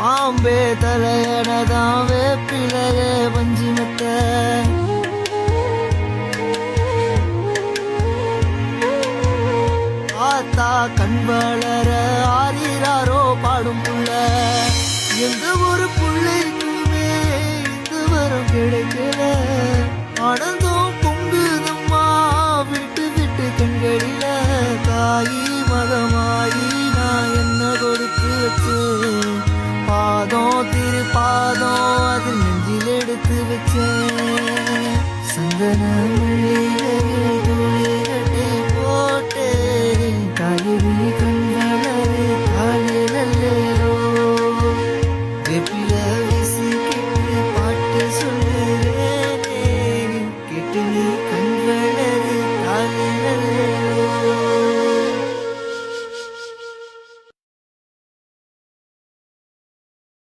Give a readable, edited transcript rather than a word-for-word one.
பாம்பே தலையனதான் வேப்பிலையே பஞ்சிமத்த ஆத்தா கண் வளர ஆரிராரோ பாடும் புள்ள எந்த ஒரு புள்ளைக்குமே இந்த வரம் கிடைக்கல ஆனந்த